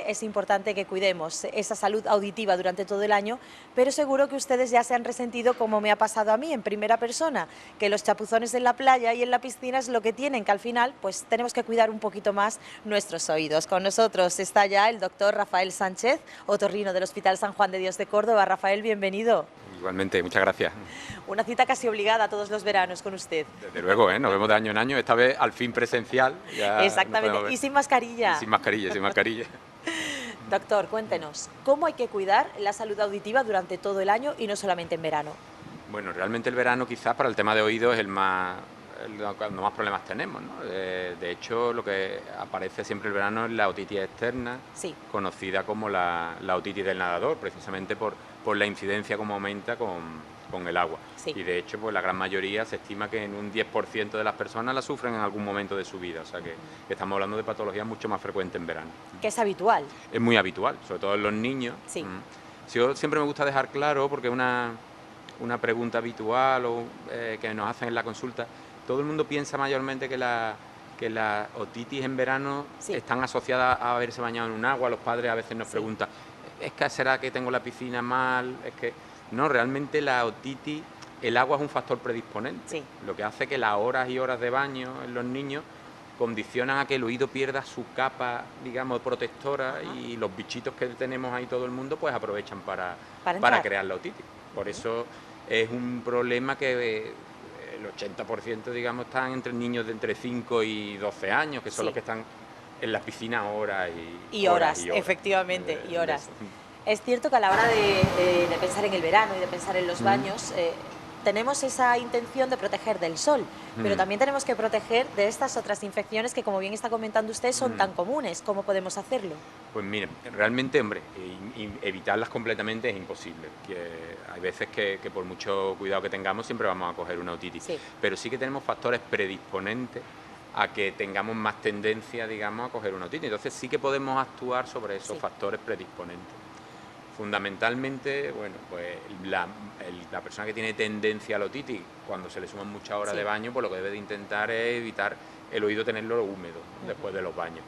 que es importante que cuidemos esa salud auditiva durante todo el año, pero seguro que ustedes ya se han resentido, como me ha pasado a mí en primera persona, que los chapuzones en la playa y en la piscina es lo que tienen, que al final pues tenemos que cuidar un poquito más nuestros oídos. Con nosotros está ya el doctor Rafael Sánchez, otorrino del Hospital San Juan de Dios de Córdoba. Rafael, bienvenido. Igualmente, muchas gracias. Una cita casi obligada todos los veranos con usted. Desde luego, nos vemos de año en año, esta vez al fin presencial. Ya exactamente, y sin mascarilla. Y sin mascarilla, sin mascarilla. Doctor, cuéntenos, ¿cómo hay que cuidar la salud auditiva durante todo el año y no solamente en verano? Bueno, realmente el verano quizás para el tema de oído es cuando más problemas tenemos, ¿no? De hecho, lo que aparece siempre el verano es la otitis externa, sí, conocida como la otitis del nadador, precisamente por la incidencia como aumenta con el agua. Sí. Y de hecho, pues la gran mayoría se estima que en un 10% de las personas la sufren en algún momento de su vida, o sea que estamos hablando de patologías mucho más frecuentes en verano. Que es habitual. Es muy habitual, sobre todo en los niños. Sí. Yo siempre me gusta dejar claro, porque es una pregunta habitual que nos hacen en la consulta. Todo el mundo piensa mayormente que la otitis en verano están asociadas a haberse bañado en un agua. Los padres a veces nos preguntan, ¿será que tengo la piscina mal? No, realmente la otitis, el agua es un factor predisponente. Lo que hace que las horas y horas de baño en los niños condicionan a que el oído pierda su capa, digamos, protectora, y los bichitos que tenemos ahí todo el mundo pues aprovechan para crear la otitis. Por eso es un problema que el 80%, digamos, están entre niños de entre 5 y 12 años, que son los que están en la piscina horas y horas. Efectivamente, y horas. Es cierto que a la hora de pensar en el verano y de pensar en los baños, tenemos esa intención de proteger del sol, pero también tenemos que proteger de estas otras infecciones que, como bien está comentando usted, son tan comunes. ¿Cómo podemos hacerlo? Pues miren, realmente, hombre, evitarlas completamente es imposible. Hay veces que por mucho cuidado que tengamos siempre vamos a coger una otitis, pero sí que tenemos factores predisponentes a que tengamos más tendencia, digamos, a coger una otitis. Entonces sí que podemos actuar sobre esos factores predisponentes. Fundamentalmente, bueno, pues la persona que tiene tendencia a la otitis, cuando se le suman muchas horas de baño, pues lo que debe de intentar es evitar el oído tenerlo húmedo después de los baños.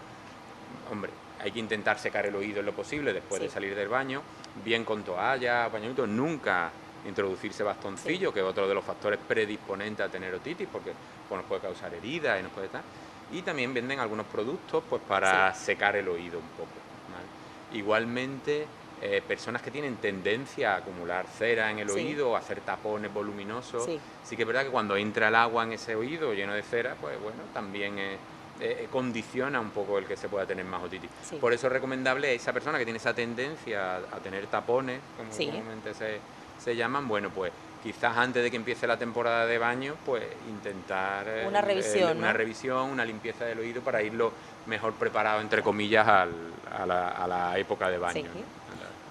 Hombre, hay que intentar secar el oído en lo posible después de salir del baño, bien con toalla, pañuelitos, nunca introducirse bastoncillo, que es otro de los factores predisponentes a tener otitis, porque pues, nos puede causar heridas y nos puede estar. Y también venden algunos productos pues para secar el oído un poco, ¿vale? Igualmente, personas que tienen tendencia a acumular cera en el oído o a hacer tapones voluminosos, sí que es verdad que cuando entra el agua en ese oído lleno de cera, pues bueno, también condiciona un poco el que se pueda tener más otitis. Por eso es recomendable a esa persona que tiene esa tendencia a tener tapones, como normalmente se llaman, bueno, pues quizás antes de que empiece la temporada de baño, pues intentar una revisión, una limpieza del oído para irlo mejor preparado, entre comillas, a la época de baño.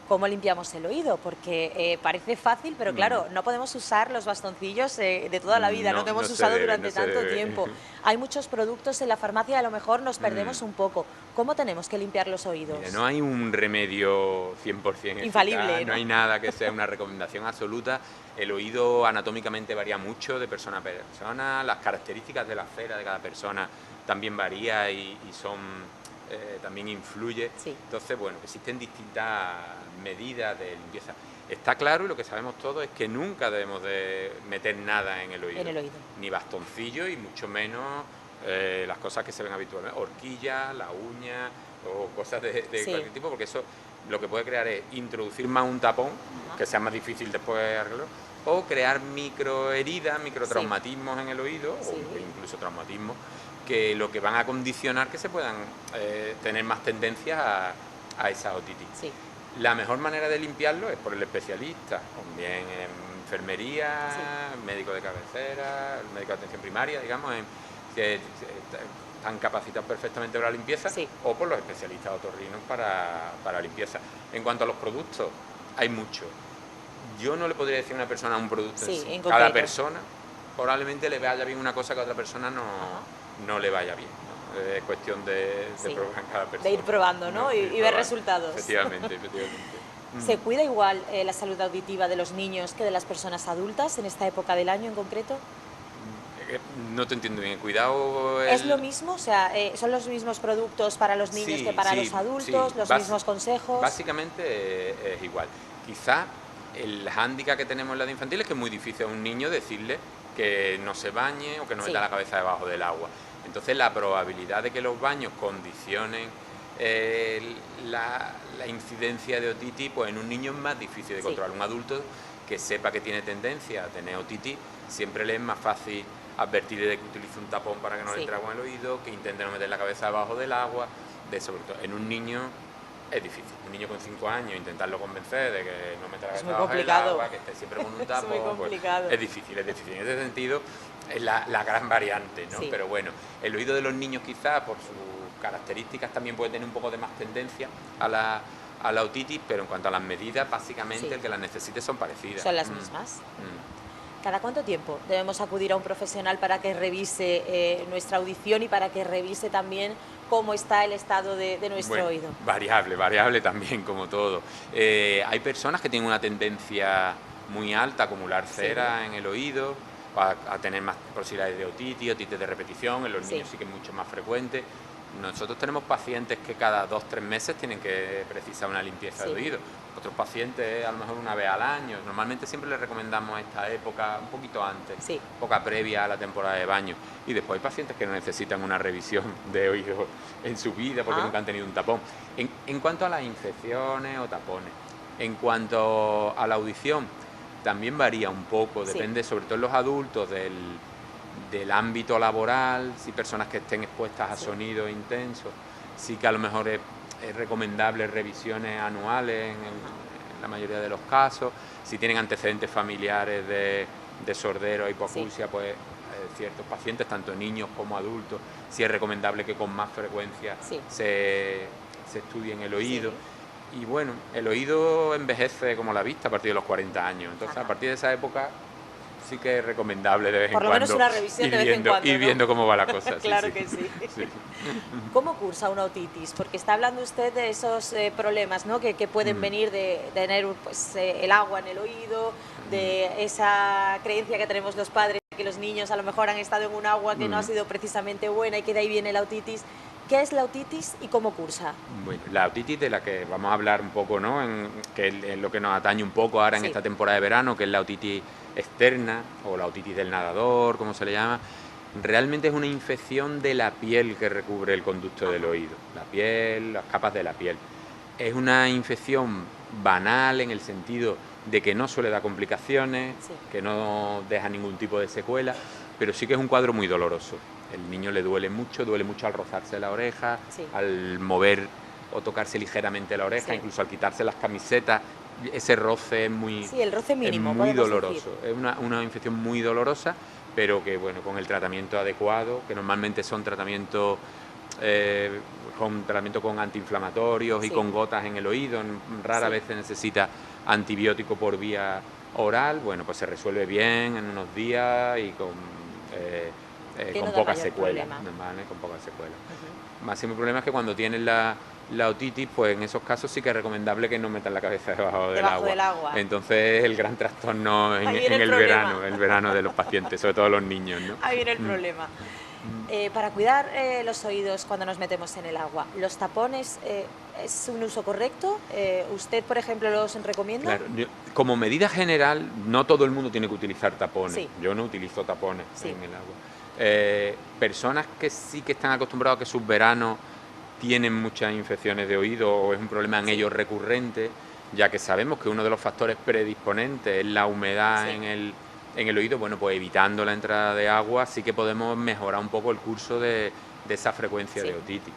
¿Cómo limpiamos el oído? Porque parece fácil, pero claro, no podemos usar los bastoncillos de toda la vida, que hemos usado durante tanto tiempo. Hay muchos productos en la farmacia, a lo mejor nos perdemos un poco. ¿Cómo tenemos que limpiar los oídos? Mira, no hay un remedio 100% infalible, no hay nada que sea una recomendación absoluta. El oído anatómicamente varía mucho de persona a persona, las características de la cera de cada persona también varía y también influye. Entonces, bueno, existen distintas medidas de limpieza. Está claro, y lo que sabemos todos es que nunca debemos de meter nada en el oído. Ni bastoncillo y mucho menos las cosas que se ven habitualmente, horquillas, la uña o cosas de cualquier tipo, porque eso lo que puede crear es introducir más un tapón, que sea más difícil después arreglarlo, o crear microheridas, microtraumatismos en el oído, o incluso traumatismos, que lo que van a condicionar que se puedan tener más tendencia a esa otitis. La mejor manera de limpiarlo es por el especialista, también en enfermería, médico de cabecera, el médico de atención primaria, digamos, que están capacitados perfectamente para la limpieza, o por los especialistas otorrinos para limpieza. En cuanto a los productos, hay muchos. Yo no le podría decir a una persona un producto en sí. Cada persona probablemente le vaya bien una cosa que a otra persona no le vaya bien, ¿no? Es cuestión de probar en cada persona. De ir probando, ¿no? Y ver resultados. Efectivamente. ¿Se cuida igual la salud auditiva de los niños que de las personas adultas en esta época del año en concreto? No te entiendo bien. Cuidado. ¿Es lo mismo? O sea, ¿son los mismos productos para los niños que para los adultos? Sí. ¿Los mismos consejos? Básicamente es igual. Quizá el hándicap que tenemos en la de infantil es que es muy difícil a un niño decirle que no se bañe o que no meta la cabeza debajo del agua. Entonces la probabilidad de que los baños condicionen la incidencia de otitis, pues en un niño es más difícil de controlar. Un adulto que sepa que tiene tendencia a tener otitis, siempre le es más fácil advertirle de que utilice un tapón para que no le entre agua en el oído, que intente no meter la cabeza debajo del agua, sobre todo. En un niño es difícil. Un niño con 5 años, intentarlo convencer de que no meta la cabeza debajo del agua, que esté siempre con un tapón, es muy complicado. Pues, es difícil. En ese sentido es la gran variante, ¿no? Pero bueno, el oído de los niños quizás por sus características también puede tener un poco de más tendencia a la otitis, pero en cuanto a las medidas, básicamente el que las necesite son parecidas. ¿Son las mismas? ¿Cada cuánto tiempo debemos acudir a un profesional para que revise nuestra audición y para que revise también cómo está el estado de nuestro oído? Variable también, como todo. Hay personas que tienen una tendencia muy alta a acumular cera en el oído, a tener más posibilidades de otitis de repetición. En los niños sí que es mucho más frecuente. Nosotros tenemos pacientes que cada 2-3 meses tienen que precisar una limpieza de oído. Otros pacientes a lo mejor una vez al año. Normalmente siempre les recomendamos esta época un poquito antes, época previa a la temporada de baño. Y después hay pacientes que no necesitan una revisión de oído en su vida porque nunca han tenido un tapón. En cuanto a las infecciones o tapones, en cuanto a la audición, también varía un poco, depende sobre todo en los adultos del ámbito laboral, si personas que estén expuestas a sonido intenso, sí que a lo mejor es recomendable revisiones anuales en la mayoría de los casos. Si tienen antecedentes familiares de sordera o hipoacusia, pues ciertos pacientes, tanto niños como adultos, sí es recomendable que con más frecuencia se estudien el oído. Y bueno, el oído envejece como la vista a partir de los 40 años, entonces a partir de esa época sí que es recomendable de vez en cuando. Por lo menos una revisión de vez en cuando, ir viendo cómo va la cosa. Claro que sí. ¿Cómo cursa una otitis? Porque está hablando usted de esos problemas, ¿no? que pueden venir de tener pues, el agua en el oído, de esa creencia que tenemos los padres, que los niños a lo mejor han estado en un agua que no ha sido precisamente buena y que de ahí viene la otitis. ¿Qué es la otitis y cómo cursa? Bueno, la otitis de la que vamos a hablar un poco, ¿no? Que es lo que nos atañe un poco ahora en esta temporada de verano, que es la otitis externa o la otitis del nadador, como se le llama, realmente es una infección de la piel que recubre el conducto del oído, la piel, las capas de la piel. Es una infección banal en el sentido de que no suele dar complicaciones, que no deja ningún tipo de secuela, pero sí que es un cuadro muy doloroso. El niño le duele mucho al rozarse la oreja, al mover o tocarse ligeramente la oreja, incluso al quitarse las camisetas. Ese roce es muy, el roce mínimo, es muy doloroso. Es una infección muy dolorosa, pero que bueno, con el tratamiento adecuado, que normalmente son tratamientos con antiinflamatorios y con gotas en el oído, rara vez se necesita antibiótico por vía oral, bueno, pues se resuelve bien en unos días y con pocas secuelas, ¿vale? Con pocas secuelas. Máximo problema es que cuando tienes la otitis, pues en esos casos sí que es recomendable que no metan la cabeza debajo del agua. Entonces el gran trastorno en el verano de los pacientes, sobre todo los niños, ¿no? Ahí viene el problema. Para cuidar los oídos cuando nos metemos en el agua, ¿los tapones es un uso correcto? ¿Usted, por ejemplo, los recomienda? Claro, como medida general, no todo el mundo tiene que utilizar tapones. Yo no utilizo tapones en el agua. Personas que sí que están acostumbrados a que sus veranos tienen muchas infecciones de oído o es un problema en ellos recurrente, ya que sabemos que uno de los factores predisponentes es la humedad en el oído, bueno, pues evitando la entrada de agua sí que podemos mejorar un poco el curso de esa frecuencia de otitis.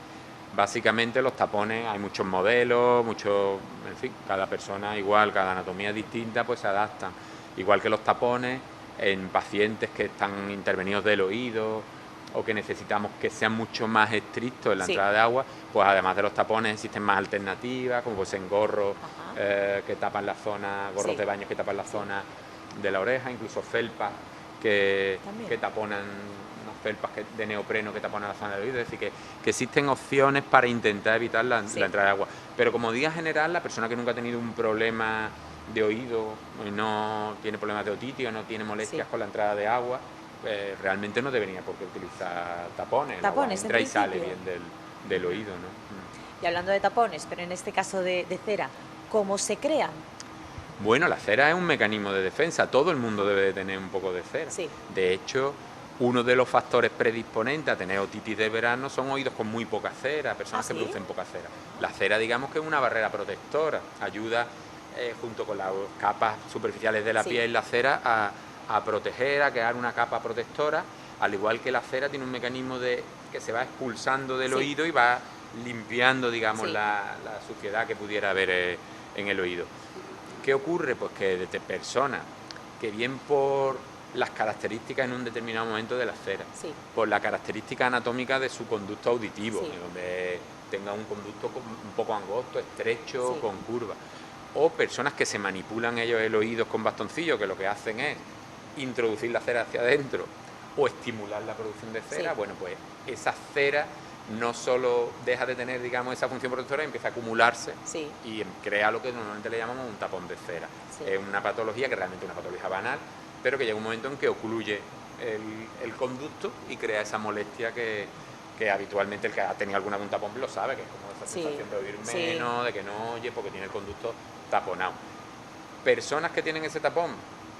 Básicamente los tapones, hay muchos modelos, en fin, cada persona igual, cada anatomía distinta, pues se adaptan. Igual que los tapones en pacientes que están intervenidos del oído o que necesitamos que sean mucho más estrictos en la entrada de agua, pues además de los tapones existen más alternativas, como pues en gorros que tapan la zona, gorros de baño que tapan la zona de la oreja, incluso felpas que taponan, unas felpas de neopreno que taponan la zona del oído. Es decir, que existen opciones para intentar evitar la entrada de agua. Pero como medida general, la persona que nunca ha tenido un problema de oído, no tiene problemas de otitis o no tiene molestias con la entrada de agua, realmente no debería por qué utilizar tapones. Tapones, El agua entra en y sale principio. bien del oído, ¿no? Y hablando de tapones, pero en este caso de cera, ¿cómo se crean? Bueno, la cera es un mecanismo de defensa, todo el mundo debe de tener un poco de cera. Sí. De hecho, uno de los factores predisponentes a tener otitis de verano son oídos con muy poca cera, personas ¿Ah, que sí? producen poca cera. La cera, digamos que es una barrera protectora, ayuda junto con las capas superficiales de la Sí. piel, la cera, a proteger, a crear una capa protectora, al igual que la cera tiene un mecanismo de que se va expulsando del Sí. oído y va limpiando, digamos, Sí. la suciedad que pudiera haber en el oído. ¿Qué ocurre? Pues que desde personas que bien por las características en un determinado momento de la cera, Sí. por la característica anatómica de su conducto auditivo, Sí. donde tenga un conducto un poco angosto, estrecho, Sí. con curva, o personas que se manipulan ellos el oído con bastoncillos, que lo que hacen es introducir la cera hacia adentro o estimular la producción de cera. Sí. Bueno, pues esa cera no solo deja de tener, digamos, esa función protectora, empieza a acumularse Sí. y crea lo que normalmente le llamamos un tapón de cera. Sí. Es una patología que realmente es una patología banal, pero que llega un momento en que ocluye el conducto y crea esa molestia que habitualmente el que ha tenido alguna un tapón lo sabe, que es como esa Sí. sensación de oír Sí. menos, de que no oye, porque tiene el conducto taponado. Personas que tienen ese tapón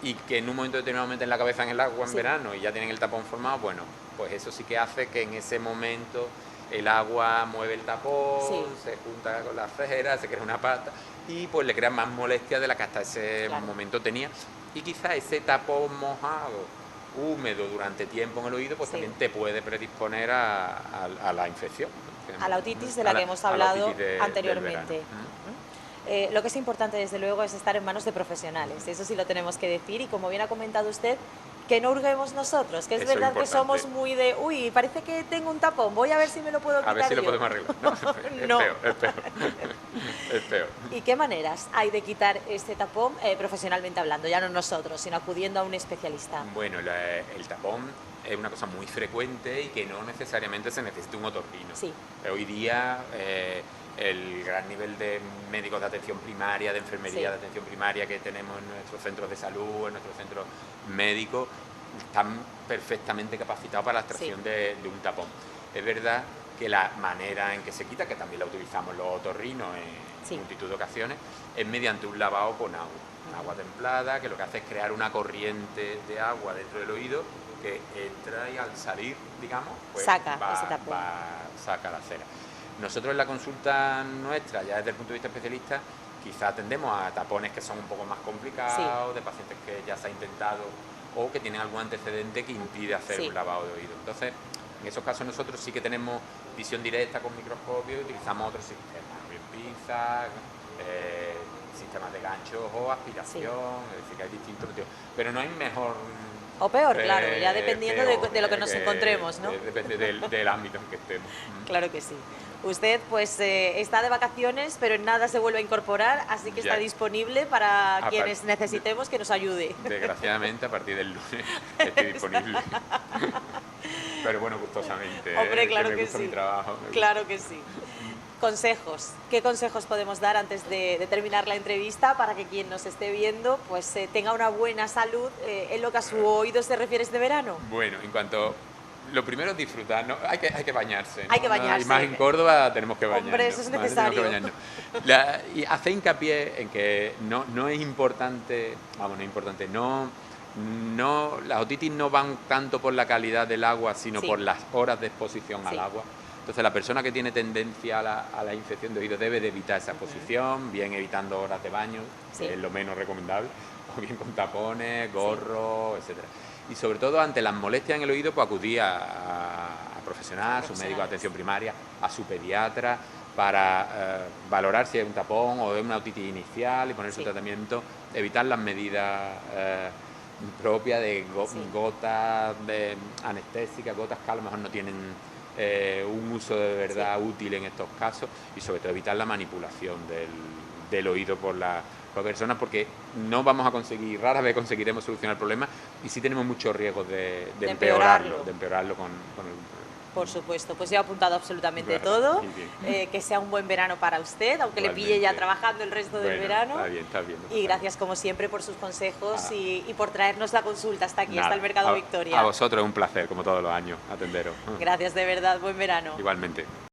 y que en un momento determinado meten la cabeza en el agua en Sí. verano y ya tienen el tapón formado, bueno, pues eso sí que hace que en ese momento el agua mueve el tapón, Sí. se junta con la cera, se crea una pasta y pues le crea más molestia de la que hasta ese Claro. momento tenía. Y quizá ese tapón mojado, húmedo durante tiempo en el oído, pues Sí. también te puede predisponer a la infección. A la otitis de la que hemos hablado anteriormente. Lo que es importante, desde luego, es estar en manos de profesionales. Eso sí lo tenemos que decir. Y como bien ha comentado usted, que no hurguemos nosotros, que es Eso es verdad que importante. somos muy de, uy, parece que tengo un tapón, voy a ver si me lo puedo quitar A ver si lo yo. podemos arreglar. No, es No. peor, es peor. Es peor. ¿Y qué maneras hay de quitar este tapón profesionalmente hablando? Ya no nosotros, sino acudiendo a un especialista. Bueno, el tapón es una cosa muy frecuente y que no necesariamente se necesita un otorrino. Sí. Hoy día el gran nivel de médicos de atención primaria, de enfermería Sí. de atención primaria que tenemos en nuestros centros de salud, en nuestros centros médicos, están perfectamente capacitados para la extracción Sí. de un tapón. Es verdad que la manera en que se quita, que también la utilizamos los otorrinos en Sí. multitud de ocasiones, es mediante un lavado con agua templada, que lo que hace es crear una corriente de agua dentro del oído que entra y al salir, digamos, pues Saca ese tapón. saca la cera. Nosotros en la consulta nuestra, ya desde el punto de vista especialista, quizá atendemos a tapones que son un poco más complicados, de pacientes que ya se ha intentado o que tienen algún antecedente que impide hacer Sí. un lavado de oído. Entonces, en esos casos nosotros sí que tenemos visión directa con microscopio y utilizamos otros sistemas, bien pinzas, sistemas de ganchos o aspiración, es decir, que hay distintos tipos. Pero no hay mejor O peor, claro, ya dependiendo peor, de lo que nos encontremos, ¿no? Depende del ámbito en que estemos. Claro que sí. Usted pues está de vacaciones, pero en nada se vuelve a incorporar, así que Ya. está disponible para A quienes par- necesitemos que nos ayude. Desgraciadamente, a partir del lunes estoy disponible. Pero bueno, gustosamente. Hombre, claro me que gusta sí. mi trabajo. Claro que sí. Consejos. ¿Qué consejos podemos dar antes de terminar la entrevista para que quien nos esté viendo pues tenga una buena salud en lo que a su oído se refiere este verano? Bueno, en cuanto... Lo primero es disfrutar, ¿no? Hay que bañarse, ¿no? Hay que bañarse. Y más en Córdoba tenemos que bañarnos. Hombre, eso es ¿vale? necesario. Tenemos que bañarnos. Y hace hincapié en que no es importante, vamos, no es importante, las otitis no van tanto por la calidad del agua, sino Sí. por las horas de exposición Sí. al agua. Entonces, la persona que tiene tendencia a la infección de oído debe de evitar esa exposición, bien evitando horas de baño, Sí. que es lo menos recomendable, o bien con tapones, gorros, etcétera. Y sobre todo ante las molestias en el oído, pues acudir a profesionales, a su médico de atención primaria, a su pediatra, para valorar si es un tapón o es una otitis inicial y poner su Sí. tratamiento, evitar las medidas propias de Sí. gotas de anestésicas, gotas que a lo mejor no tienen un uso de verdad útil en estos casos, y sobre todo evitar la manipulación del oído por las personas, porque no vamos a conseguir, rara vez conseguiremos solucionar el problema y sí tenemos muchos riesgos de empeorarlo con Por supuesto, pues yo he apuntado absolutamente Bueno, todo, muy bien. que sea un buen verano para usted, aunque le pille ya Igualmente. trabajando el resto del Bueno, verano. está bien, está bien. no Y pasa gracias como siempre por sus consejos Ah. y por traernos la consulta hasta aquí, nada. hasta el Mercado A Victoria. vosotros es un placer, como todos los años, atenderos. Gracias de verdad, buen verano. Igualmente.